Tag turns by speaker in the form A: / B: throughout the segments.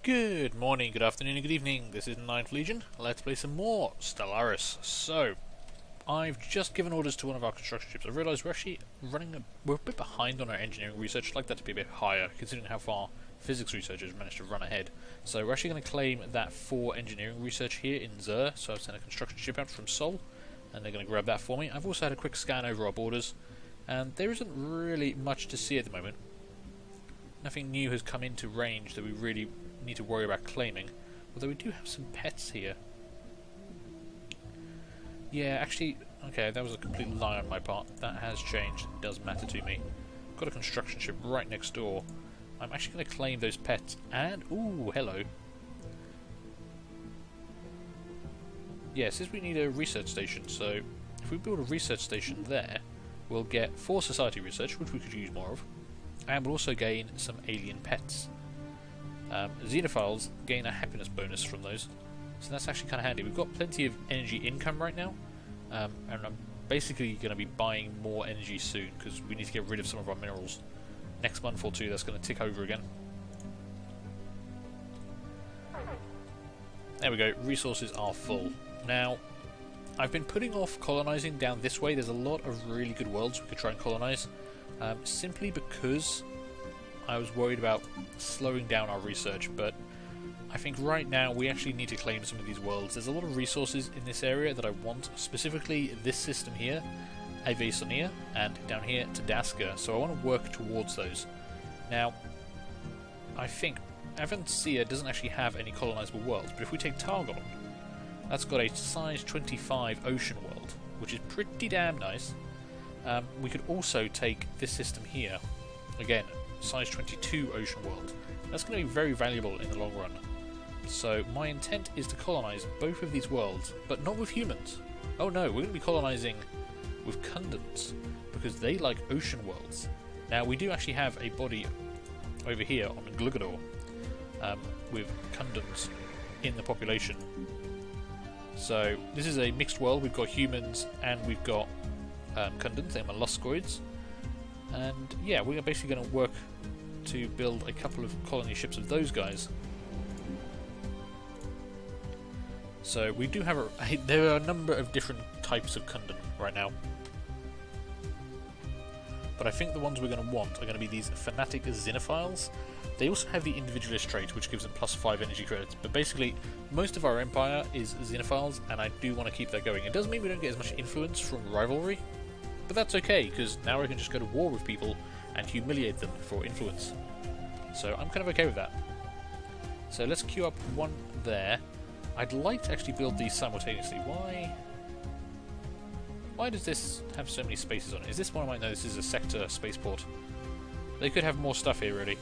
A: Good morning, good afternoon, and good evening. This is Ninth Legion. Let's play some more Stellaris. So, I've just given orders to one of our construction ships. I realise we're a bit behind on our engineering research. I'd like that to be a bit higher, considering how far physics researchers managed to run ahead. So we're actually going to claim that for engineering research here in Zer. So I've sent a construction ship out from Sol, and they're going to grab that for me. I've also had a quick scan over our borders, and there isn't really much to see at the moment. Nothing new has come into range that we really need to worry about claiming, although we do have some pets here. Yeah, actually, okay, that was a complete lie on my part. That has changed. It does matter to me. Got a construction ship right next door. I'm actually going to claim those pets, and ooh, hello. Yeah, it says we need a research station, so if we build a research station there, we'll get 4 society research, which we could use more of, and we'll also gain some alien pets. Xenophiles gain a happiness bonus from those, so that's actually kind of handy. We've got plenty of energy income right now, and I'm basically going to be buying more energy soon because we need to get rid of some of our minerals. Next month or two, that's going to tick over again. There we go, resources are full. Now, I've been putting off colonising down this way. There's a lot of really good worlds we could try and colonise, simply because I was worried about slowing down our research, but I think right now we actually need to claim some of these worlds. There's a lot of resources in this area that I want, specifically this system here, Avasonia, and down here Tadaska, so I want to work towards those. Now, I think Avancia doesn't actually have any colonisable worlds, but if we take Targon, that's got a size 25 ocean world, which is pretty damn nice. We could also take this system here, again, size 22 ocean world. That's going to be very valuable in the long run. So my intent is to colonise both of these worlds, but not with humans. Oh no, we're going to be colonising with Kundans, because they like ocean worlds. Now we do actually have a body over here on Glugador, with Kundans in the population. So this is a mixed world. We've got humans and we've got Kundans, they're molluscoids. And yeah, we're basically going to work to build a couple of colony ships of those guys. So we do have there are a number of different types of Kundan right now. But I think the ones we're going to want are going to be these fanatic xenophiles. They also have the individualist trait, which gives them +5 energy credits. But basically, most of our empire is xenophiles, and I do want to keep that going. It doesn't mean we don't get as much influence from rivalry, but that's okay, because now I can just go to war with people and humiliate them for influence. So I'm kind of okay with that. So let's queue up one there. I'd like to actually build these simultaneously. Why does this have so many spaces on it? Is this one I might know? This is a sector spaceport. They could have more stuff here, really.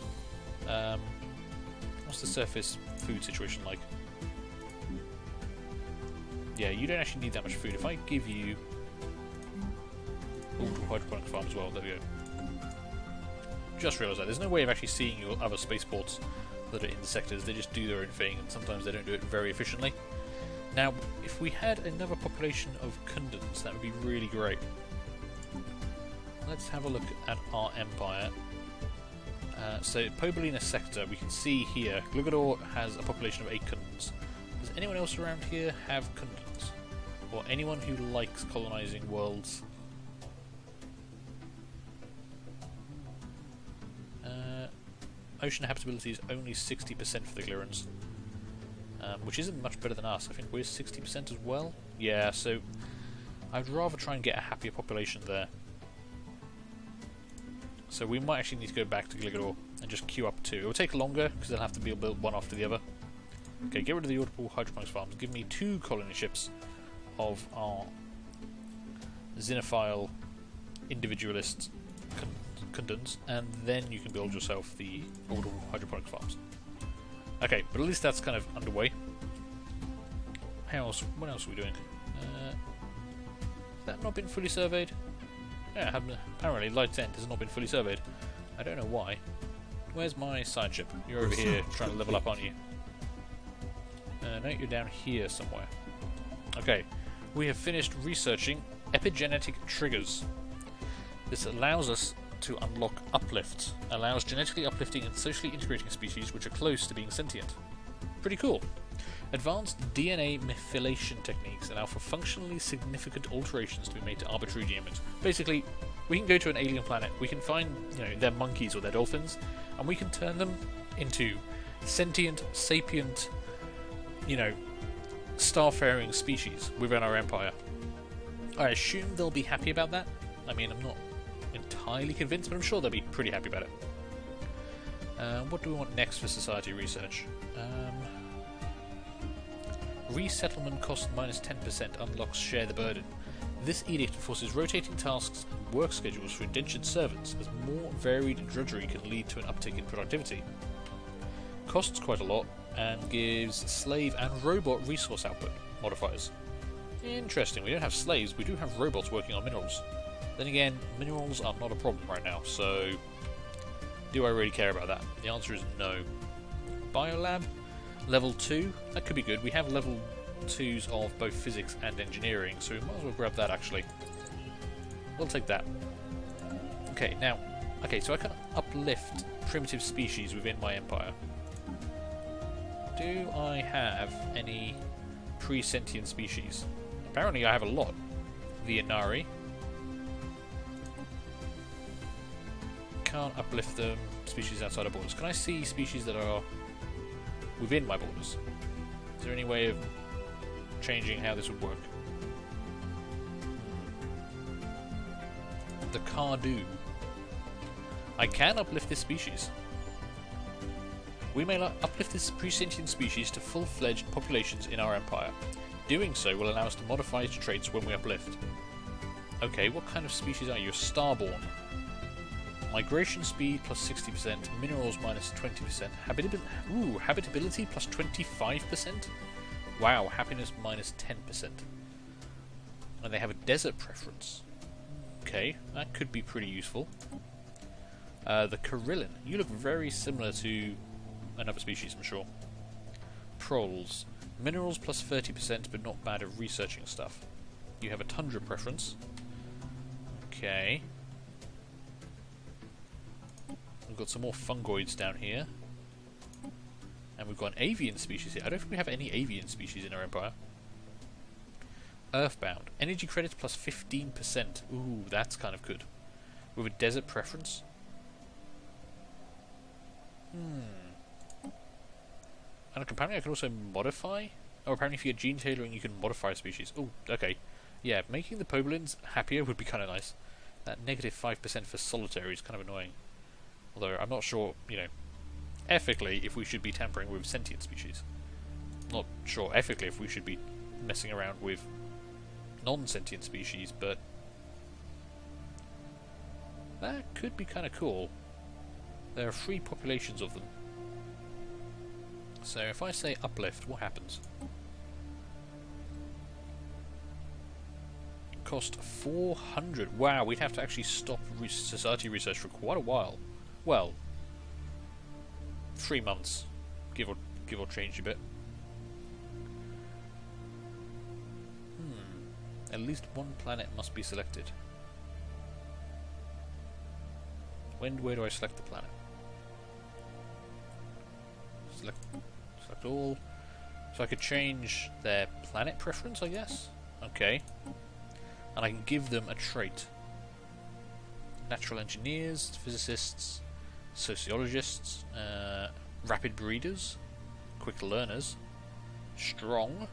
A: What's the surface food situation like? Yeah, you don't actually need that much food. If I give you hydroponic farm as well, there we go. Just realised that. There's no way of actually seeing your other spaceports that are in the sectors. They just do their own thing, and sometimes they don't do it very efficiently. Now, if we had another population of Kundans, that would be really great. Let's have a look at our empire. So, Pobolina sector, we can see here, Glugador has a population of 8 Kundans. Does anyone else around here have Kundans? Or anyone who likes colonising worlds? Ocean habitability is only 60% for the Glirans, which isn't much better than us. I think we're 60% as well. Yeah, so I'd rather try and get a happier population there. So we might actually need to go back to Glugador and just queue up 2. It will take longer because they'll have to be built one after the other. Okay, get rid of the audible hydroponics farms. Give me 2 colony ships of our xenophile individualist Kundans, and then you can build yourself the audible hydroponic farms. Okay, but at least that's kind of underway. What else are we doing? Has that not been fully surveyed? Yeah, apparently Light End has not been fully surveyed. I don't know why. Where's my side ship? You're over here trying to level up, aren't you? No, you're down here somewhere. Okay, we have finished researching epigenetic triggers. This allows us to unlock uplift, allows genetically uplifting and socially integrating species which are close to being sentient. Pretty cool. Advanced DNA methylation techniques allow for functionally significant alterations to be made to arbitrary genomes. Basically, we can go to an alien planet, we can find, their monkeys or their dolphins, and we can turn them into sentient, sapient, starfaring species within our empire. I assume they'll be happy about that. I mean, I'm not entirely convinced, but I'm sure they'll be pretty happy about it. What do we want next for society research? Resettlement cost minus 10% unlocks share the burden. This edict forces rotating tasks and work schedules for indentured servants, as more varied drudgery can lead to an uptick in productivity. Costs quite a lot, and gives slave and robot resource output modifiers. Interesting, we don't have slaves, we do have robots working on minerals. Then again, minerals are not a problem right now, so do I really care about that? The answer is no. Biolab, level 2, that could be good. We have level 2s of both physics and engineering, so we might as well grab that actually. We'll take that. Okay, now, so I can uplift primitive species within my empire. Do I have any pre-sentient species? Apparently I have a lot. The Inari. Can't uplift them. Species outside our borders. Can I see species that are within my borders? Is there any way of changing how this would work? The Cardu. I can uplift this species. We may uplift this pre-sentient species to full-fledged populations in our empire. Doing so will allow us to modify its traits when we uplift. Okay, what kind of species are you? Starborn. Migration speed plus 60%, minerals minus 20%, habitability plus 25%? Wow, happiness minus 10%. And they have a desert preference. Okay, that could be pretty useful. The Karillin. You look very similar to another species, I'm sure. Proles. Minerals plus 30%, but not bad at researching stuff. You have a tundra preference. Okay. We've got some more fungoids down here. And we've got an avian species here. I don't think we have any avian species in our empire. Earthbound. Energy credits plus 15%. Ooh, that's kind of good. With a desert preference. And apparently I can also modify? Oh, apparently if you're gene tailoring you can modify a species. Oh, okay. Yeah, making the Poblins happier would be kind of nice. That negative 5% for solitary is kind of annoying. Although I'm not sure, ethically if we should be tampering with sentient species. Not sure ethically if we should be messing around with non-sentient species, but that could be kind of cool. There are 3 populations of them. So if I say uplift, what happens? Cost 400. Wow, we'd have to actually stop society research for quite a while. Well, 3 months, give or change a bit. At least one planet must be selected. Where do I select the planet? Select all. So I could change their planet preference, I guess. Okay. And I can give them a trait. Natural engineers, physicists, sociologists, rapid breeders, quick learners, strong,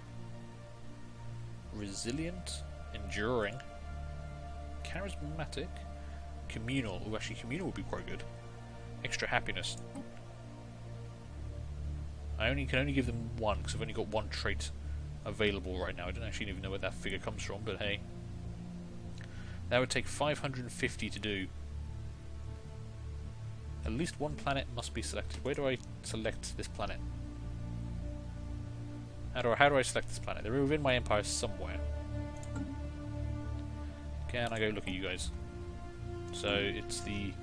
A: resilient, enduring, charismatic, communal. Oh, actually, communal would be quite good. Extra happiness. I can only give them one because I've only got one trait available right now. I don't actually even know where that figure comes from, but hey. That would take 550 to do. At least one planet must be selected. Where do I select this planet? How do I select this planet? They're within my empire somewhere. Can I go look at you guys? So it's the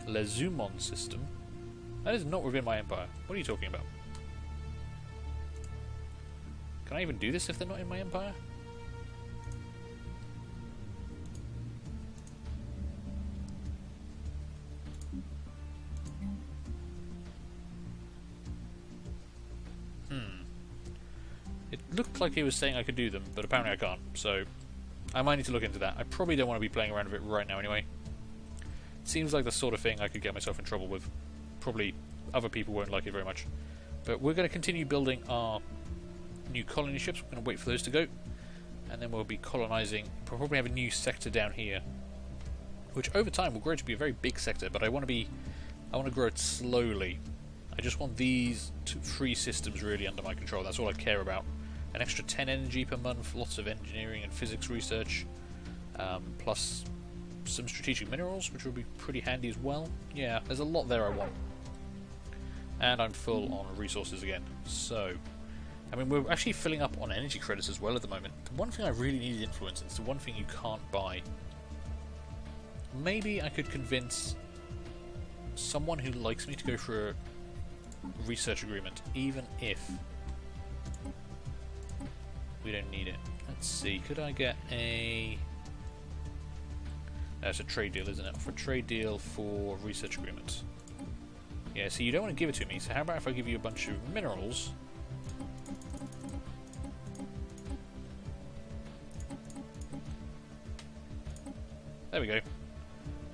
A: Lezumon system. That is not within my empire. What are you talking about? Can I even do this if they're not in my empire? looked like he was saying I could do them, but apparently I can't, so I might need to look into that. I probably don't want to be playing around with it right now anyway. It seems like the sort of thing I could get myself in trouble with. Probably other people won't like it very much. But we're going to continue building our new colony ships. We're going to wait for those to go. And then we'll be colonising. We'll probably have a new sector down here, which over time will grow to be a very big sector, but I want to grow it slowly. I just want these 3 systems really under my control. That's all I care about. An extra 10 energy per month, lots of engineering and physics research, plus some strategic minerals, which will be pretty handy as well. Yeah, there's a lot there I want. And I'm full on resources again. So, I mean, we're actually filling up on energy credits as well at the moment. The one thing I really need is influence, and it's the one thing you can't buy. Maybe I could convince someone who likes me to go for a research agreement, even if we don't need it. Let's see, could I get a... That's a trade deal, isn't it? For a trade deal for research agreements. Yeah, so you don't want to give it to me, so how about if I give you a bunch of minerals? There we go.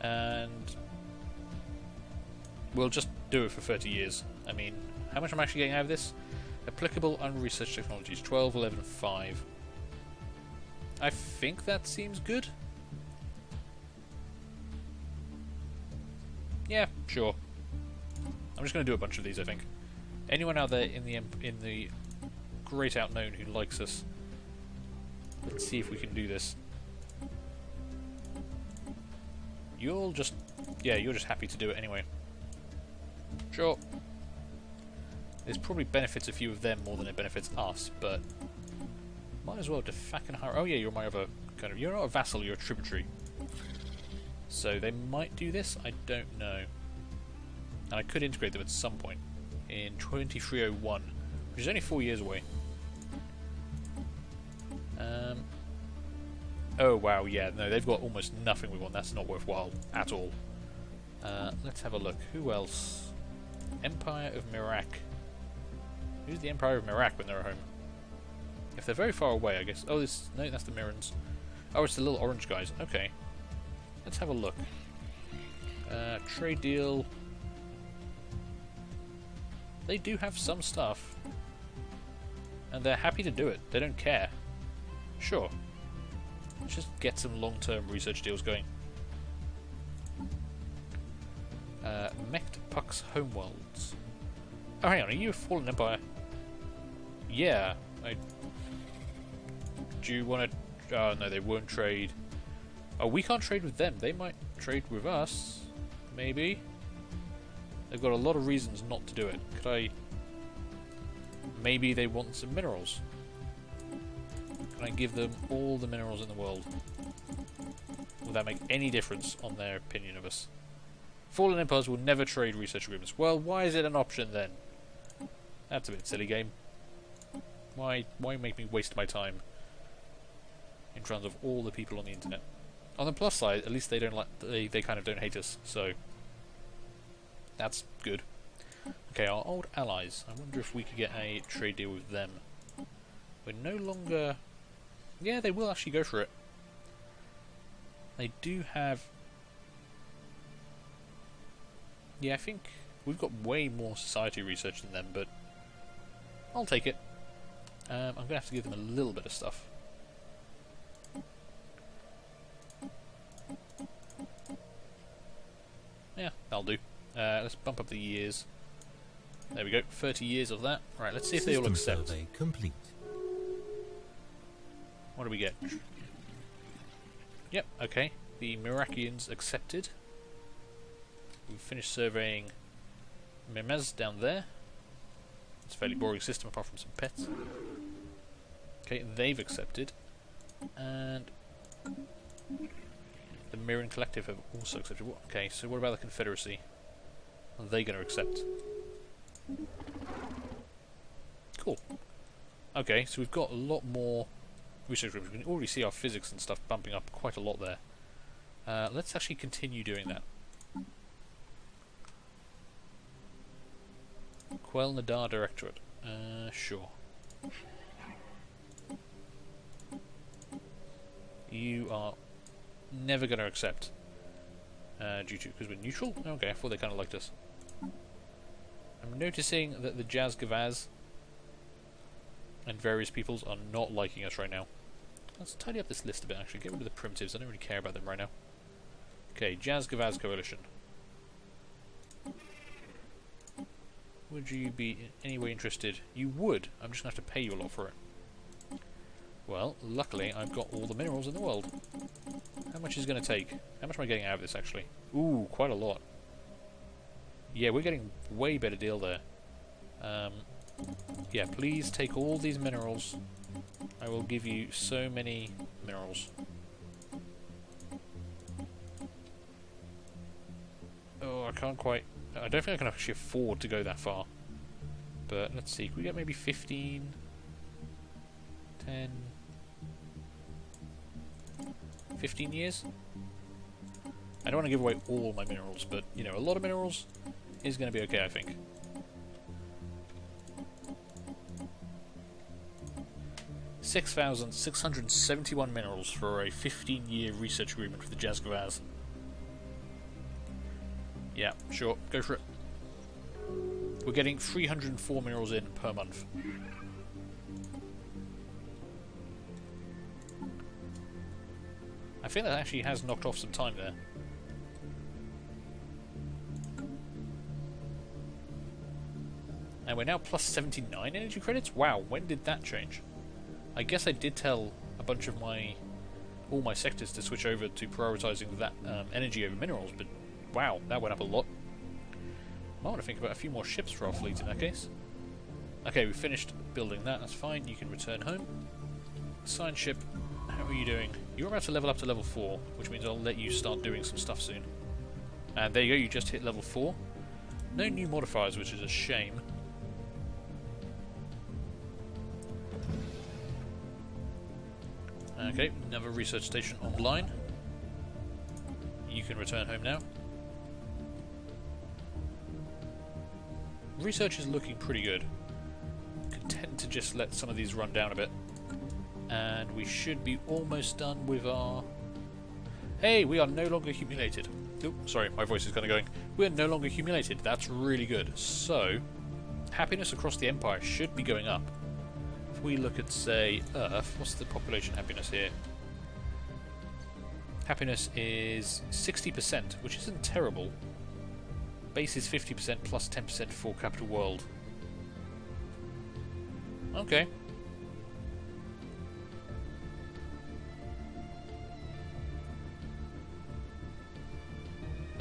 A: And we'll just do it for 30 years. I mean, how much am I actually getting out of this? Applicable unresearched technologies, 12, 11, 5. I think that seems good. Yeah, sure. I'm just going to do a bunch of these, I think. Anyone out there in the great unknown who likes us, let's see if we can do this. You're just happy to do it anyway. Sure. This probably benefits a few of them more than it benefits us, but might as well fucking hire. Oh yeah, you're my other kind of. You're not a vassal, you're a tributary. So they might do this. I don't know. And I could integrate them at some point in 2301, which is only 4 years away. Oh wow, yeah, no, they've got almost nothing we want. That's not worthwhile at all. Let's have a look. Who else? Empire of Mirak. Who's the Empire of Mirak when they're at home? If they're very far away, I guess. Oh, no, that's the Mirrans. Oh, it's the little orange guys. Okay. Let's have a look. Trade deal. They do have some stuff. And they're happy to do it. They don't care. Sure. Let's just get some long-term research deals going. Mect Puck's Homeworlds. Oh, hang on. Are you a Fallen Empire? Yeah. Do you want to... Oh, no, they won't trade. Oh, we can't trade with them. They might trade with us. Maybe. They've got a lot of reasons not to do it. Could I... Maybe they want some minerals. Can I give them all the minerals in the world? Will that make any difference on their opinion of us? Fallen Empires will never trade research agreements. Well, why is it an option then? That's a bit silly game. Why make me waste my time in front of all the people on the internet? On the plus side, at least they don't they kind of don't hate us, so that's good. Okay, our old allies. I wonder if we could get a trade deal with them. We're no longer... Yeah, they will actually go for it. They do have... Yeah, I think we've got way more society research than them, but I'll take it. I'm going to have to give them a little bit of stuff. Yeah, that'll do. Let's bump up the years. There we go, 30 years of that. Right, let's see if they all accept.
B: Survey complete.
A: What do we get? Yep, okay. The Mirakians accepted. We've finished surveying Memez down there. It's a fairly boring system apart from some pets. Okay, they've accepted. And the Mirren Collective have also accepted. Okay, so what about the Confederacy? Are they going to accept? Cool. Okay, so we've got a lot more research groups. We can already see our physics and stuff bumping up quite a lot there. Let's actually continue doing that. Quell Nadar Directorate. Sure. You are never going to accept. Due to, because we're neutral? Okay, I thought they kind of liked us. I'm noticing that the Jazz Gavaz and various peoples are not liking us right now. Let's tidy up this list a bit actually, get rid of the primitives, I don't really care about them right now. Okay, Jazz Gavaz Coalition. Would you be in any way interested? You would. I'm just going to have to pay you a lot for it. Well, luckily I've got all the minerals in the world. How much is it going to take? How much am I getting out of this actually? Ooh, quite a lot. Yeah, we're getting way better deal there. Yeah, please take all these minerals. I will give you so many minerals. Oh, I can't quite... I don't think I can actually afford to go that far. But let's see, can we get maybe 15... 10... 15 years? I don't want to give away all my minerals, but, you know, a lot of minerals is going to be okay, I think. $6,671 minerals for a 15-year research agreement with the Jazz Gavaz. Yeah, sure, go for it. We're getting 304 minerals in per month. I think that actually has knocked off some time there. And we're now plus 79 energy credits? Wow, when did that change? I guess I did tell a bunch of all my sectors to switch over to prioritizing that energy over minerals, but wow, that went up a lot. I want to think about a few more ships for our fleet in that case. Okay, we finished building that, that's fine, you can return home. Assigned ship, how are you doing? You're about to level up to level 4, which means I'll let you start doing some stuff soon. And there you go, you just hit level 4. No new modifiers, which is a shame. Okay, another research station online. You can return home now. Research is looking pretty good. Content to just let some of these run down a bit. And we should be almost done with our... Hey, we are no longer accumulated. Oop, sorry, my voice is kind of going. We are no longer accumulated. That's really good. So, happiness across the Empire should be going up. If we look at, say, Earth, what's the population happiness here? Happiness is 60%, which isn't terrible. Base is 50% plus 10% for capital world. Okay.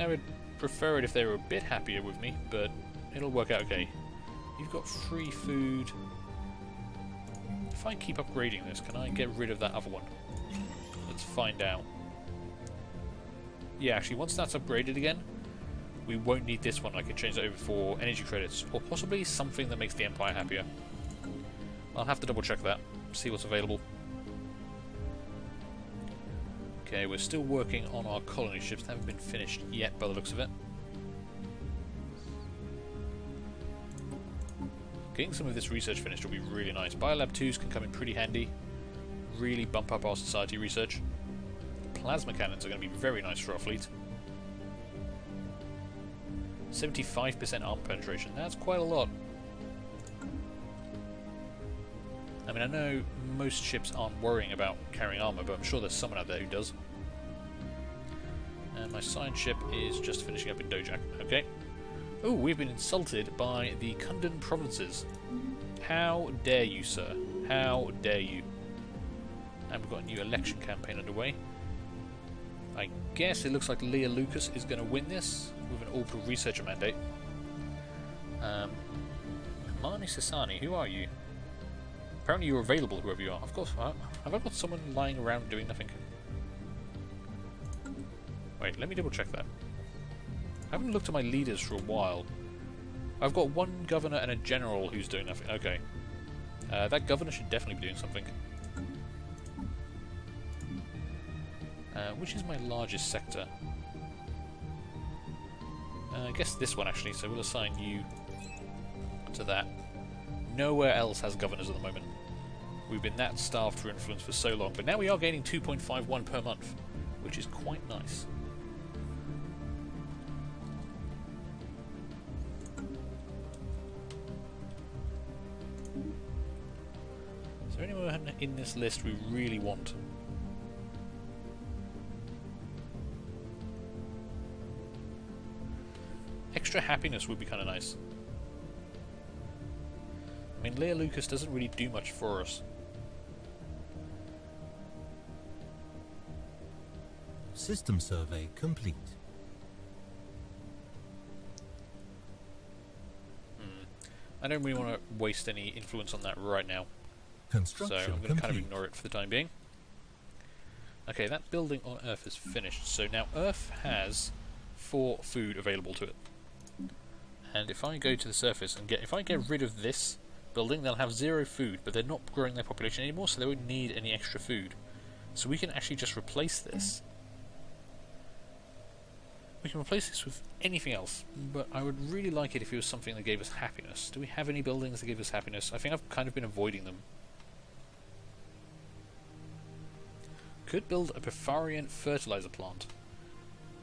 A: I would prefer it if they were a bit happier with me, but it'll work out okay. You've got free food. If I keep upgrading this, can I get rid of that other one? Let's find out. Yeah, actually, once that's upgraded again, we won't need this one. I can change that over for energy credits, or possibly something that makes the Empire happier. I'll have to double check that, see what's available. Okay, we're still working on our colony ships. They haven't been finished yet by the looks of it. Getting some of this research finished will be really nice. Biolab 2s can come in pretty handy. Really bump up our society research. Plasma cannons are going to be very nice for our fleet. 75% armor penetration. That's quite a lot. I mean, I know most ships aren't worrying about carrying armor, but I'm sure there's someone out there who does. And my science ship is just finishing up in Dojak. Okay. Oh, we've been insulted by the Kundan provinces. How dare you, sir? How dare you? And we've got a new election campaign underway. I guess it looks like Leah Lucas is going to win this with an orbital researcher mandate. Mani Sasani, who are you? Apparently you're available, whoever you are. Of course, have I got someone lying around doing nothing? Wait, let me double check that. I haven't looked at my leaders for a while. I've got one governor and a general who's doing nothing. Okay. That governor should definitely be doing something. Which is my largest sector? I guess this one actually, so we'll assign you to that. Nowhere else has governors at the moment. We've been that starved for influence for so long, but now we are gaining 2.51 per month, which is quite nice. Is there anyone in this list we really want? Extra happiness would be kind of nice. I mean, Leah Lucas doesn't really do much for us.
B: System survey complete.
A: I don't really want to waste any influence on that right now.
B: Construction
A: So I'm going to kind of ignore it for the time being. Okay, that building on Earth is finished. So now Earth has 4 food available to it. And if I go to the surface and if I get rid of this building, they'll have 0 food, but they're not growing their population anymore, so they won't need any extra food. So we can actually just replace this. We can replace this with anything else, but I would really like it if it was something that gave us happiness. Do we have any buildings that give us happiness? I think I've kind of been avoiding them. Could build a Befarian fertilizer plant,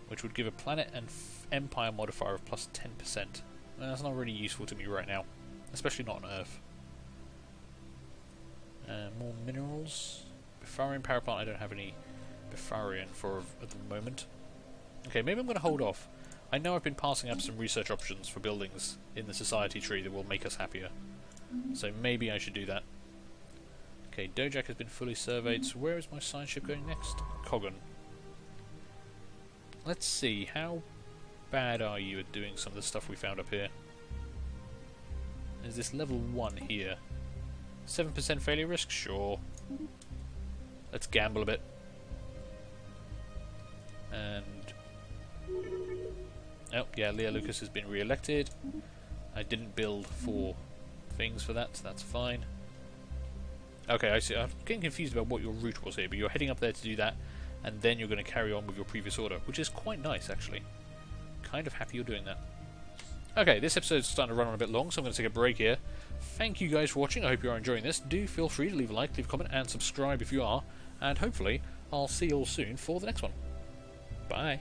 A: which would give a planet and empire modifier of plus 10%. Well, that's not really useful to me right now, especially not on Earth. More minerals. Befarian power plant, I don't have any Befarian for at the moment. Okay, maybe I'm going to hold off. I know I've been passing up some research options for buildings in the society tree that will make us happier. So maybe I should do that. Okay, Dojak has been fully surveyed, so where is my science ship going next? Kogan. Let's see, how bad are you at doing some of the stuff we found up here? Is this level 1 here? 7% failure risk? Sure. Let's gamble a bit. And... oh, yeah, Leah Lucas has been re-elected. I didn't build 4 things for that, so that's fine. Okay, I see. I'm getting confused about what your route was here, but you're heading up there to do that, and then you're going to carry on with your previous order, which is quite nice, actually. Kind of happy you're doing that. Okay, this episode's starting to run on a bit long, so I'm going to take a break here. Thank you guys for watching. I hope you are enjoying this. Do feel free to leave a like, leave a comment, and subscribe if you are. And hopefully, I'll see you all soon for the next one. Bye.